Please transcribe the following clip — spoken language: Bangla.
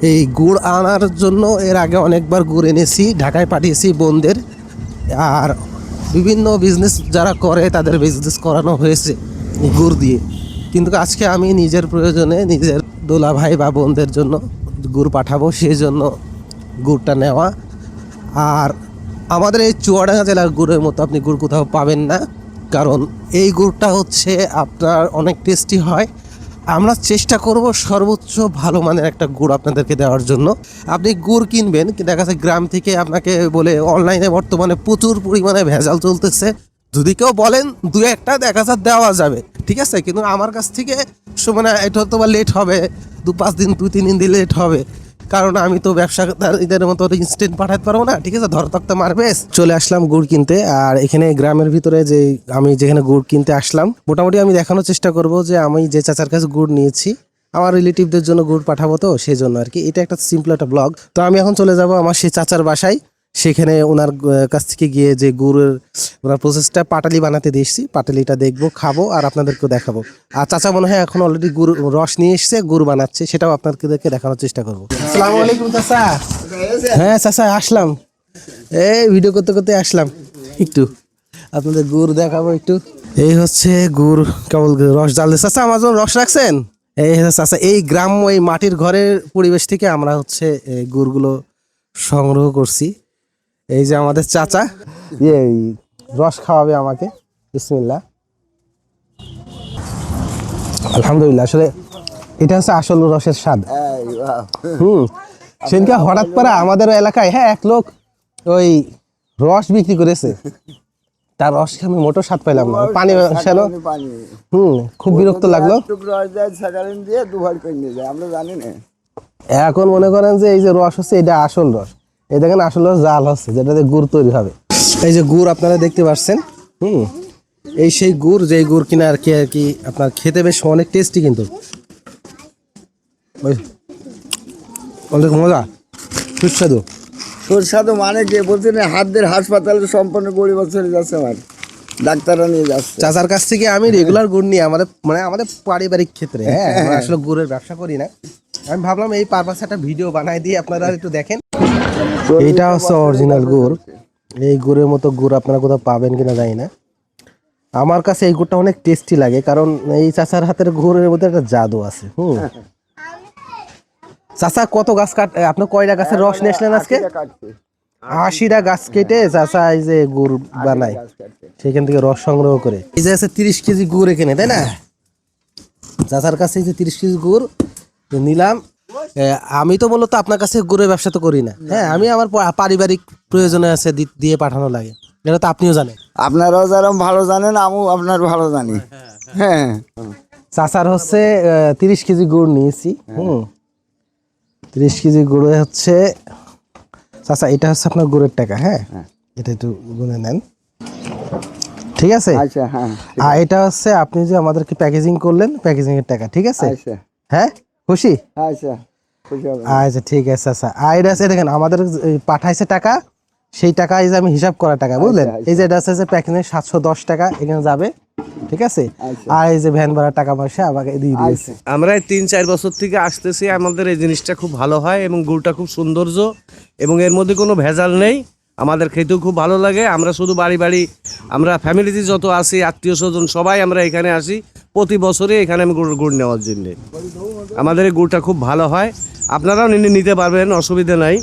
এই গুড় আনার জন্য এর আগে অনেকবার গুড় এনেছি, ঢাকায় পাঠিয়েছি বোনদের, আর বিভিন্ন বিজনেস যারা করে তাদের বিজনেস করানো হয়েছে এই গুড় দিয়ে। কিন্তু আজকে আমি নিজের প্রয়োজনে নিজের দোলা ভাই বা বোনদের জন্য গুড় পাঠাবো, সেই জন্য গুড়টা নেওয়া। আর আমাদের এই চুয়াডাঙ্গা জেলার গুড়ের মতো আপনি গুড় কোথাও পাবেন না, কারণ এই গুড়টা হচ্ছে আপনার অনেক টেস্টি হয়। আমরা চেষ্টা করব সর্বোচ্চ ভালো মানের একটা গুড় আপনাদেরকে দেওয়ার জন্য। আপনি গুড় কিনবেন, কিন্তু দেখা যাচ্ছে গ্রাম থেকে আপনাকে বলে, অনলাইনে বর্তমানে প্রচুর পরিমাণে ভেজাল চলতেছে। যদি কেউ বলেন দু একটা দেখা যাচ্ছে দেওয়া যাবে, ঠিক আছে, কিন্তু আমার কাছ থেকে মানে এটা হয়তো বা লেট হবে, 2-5 দিন 2-3 দিন দিয়ে লেট হবে, কারণ আমি তো ব্যবসাদারদের মতো ইনস্ট্যান্ট পাঠাতে পারবো না, ঠিক আছে, ধরতক্তা মারবে। চলে আসলাম গুড় কিনতে, আর এখানে গ্রামের ভিতরে যে আমি যেখানে গুড় কিনতে আসলাম, মোটামুটি আমি দেখানোর চেষ্টা করব যে আমি যে চাচার কাছে গুড় নিয়েছি আমার রিলেটিভদের জন্য গুড় পাঠাবো, তো সেই জন্য আর কি এটা একটা সিম্পল একটা ব্লগ। তো আমি এখন চলে যাব আমার সেই চাচার বাসায়, সেখানে ওনার কাছ থেকে গিয়ে যে গুড়ের ওনার প্রসেসটা পাটালি বানাতে দিয়েছি, পাটালিটা দেখবো, খাবো আর আপনাদেরকেও দেখাবো। আর চাচা মনে হয় এখন অলরেডি গুড় রস নিয়ে এসছে, গুড় বানাচ্ছে, সেটাও আপনাদেরকে দেখানোর চেষ্টা করবো। আসসালামু আলাইকুম চাচা। হ্যাঁ চাচা আসলাম, এই ভিডিও করতে করতে আসলাম, একটু আপনাদের গুড় দেখাবো একটু। এই হচ্ছে গুড়, কেবল রস জ্বাল দিয়ে। চাচা আমার জন্য রস রাখছেন? এই চাচা এই গ্রাম্য এই মাটির ঘরের পরিবেশ থেকে আমরা হচ্ছে এই গুড়গুলো সংগ্রহ করছি। এই যে আমাদের চাচা এই রস খাওয়াবে আমাকে, বিসমিল্লাহ। আলহামদুলিল্লাহ, আসলে এটা হচ্ছে আসল রসের স্বাদ। সেদিনকে হঠাৎ করে আমাদের এলাকায় এক লোক ওই রস বিক্রি করেছে, তার রস আমি মোটো স্বাদ পাইলাম না, পানি ছিল। খুব বিরক্ত লাগলো। এখন মনে করেন যে এই যে রস হচ্ছে এটা আসল রস, এই দেখেন আসল রস জাল হচ্ছে, যেটাতে গুড় তৈরি হবে। এই যে গুড় আপনারা দেখতে পাচ্ছেন, এই সেই গুড়, যেই গুড় কিনা আর কি আপনার খেতে বেশ অনেক টেস্টি, কিন্তু অনেক মজা, সুস্বাদু। সুস্বাদু মানে যে বলছেন হাতদের হাসপাতালে সম্পূর্ণ গরিব চলে যাচ্ছে, আমার ডাক্তাররা নিয়ে যাচ্ছে। চাচার কাছ থেকে আমি রেগুলার গুড় নিই, আমাদের পারিবারিক ক্ষেত্রে। হ্যাঁ, আমরা আসলে গুড়ের ব্যবসা করি না। আমি ভাবলাম এই পারপাসে একটা ভিডিও বানাই দিয়ে আপনারা একটু দেখেন। এইটা হচ্ছে অরিজিনাল গুড়। এই গুড়ের মতো গুড় আপনারা কোথাও পাবেন কিনা জানি না। আমার কাছে এই গুড়টা অনেক টেস্টি লাগে, কারণ এই চাচার হাতের গুড়ের মধ্যে একটা জাদু আছে। চাচা কত গাছ আপনি কয়টা গাছের রস নিয়ে আসলেন আজকে? 80টা গাছ কেটে চাচা এই যে গুড় বানায়, সেখান থেকে রস সংগ্রহ করে। এই যে আছে 30 কেজি গুড় এখানে, তাই না? চাচার কাছে এই যে 30 কেজি গুড় নিলাম। আমি তো মূলত আপনার কাছে গুড়ের ব্যবসা তো করি না, হ্যাঁ, আমি আমার পারিবারিক প্রয়োজনে আছে দিয়ে পাঠানো লাগে, এটা তো আপনিও জানেন। আপনারাও যারা ভালো জানেন, আমিও আপনার ভালো জানি। হ্যাঁ, চাচার হচ্ছে 30 কেজি গুড় নিয়েছি। 30 কেজি গুড়ে হচ্ছে, চাচা এটা হচ্ছে আপনার গুড়ের টাকা। হ্যাঁ, এটা একটু গুনে নেন, ঠিক আছে? আচ্ছা, হ্যাঁ। আর এটা হচ্ছে আপনি যে আমাদেরকে প্যাকেজিং করলেন, প্যাকেজিং এর টাকা, ঠিক আছে? আচ্ছা, হ্যাঁ, খুশি? আচ্ছা, খুশি হবে। আচ্ছা ঠিক আছে চাচা। আর এটা আছে দেখেন আমাদের পাঠাইছে টাকা, সেই টাকা এই যে আমি হিসাব করা টাকা, বুঝলেন? এই যে এটা আছে যে প্যাকেজিং 710 টাকা এখানে যাবে, ঠিক আছে? আর এই যে ভ্যান ভাড়া টাকা পয়সা আমাকে দিয়ে দিয়েছে। আমরা 3-4 বছর থেকে আসতেছি, আমাদের এই জিনিসটা খুব ভালো হয় এবং গুড়টা খুব সৌন্দর্য, এবং এর মধ্যে কোনো ভেজাল নেই। আমাদের খেতেও খুব ভালো লাগে। আমরা শুধু বাড়ি আমরা ফ্যামিলিতে যত আসি, আত্মীয় স্বজন সবাই আমরা এখানে আসি প্রতি বছরে, এখানে আমি গুড় নেওয়ার জন্যে। আমাদের এই গুড়টা খুব ভালো হয়, আপনারাও নিতে পারবেন, অসুবিধা নাই।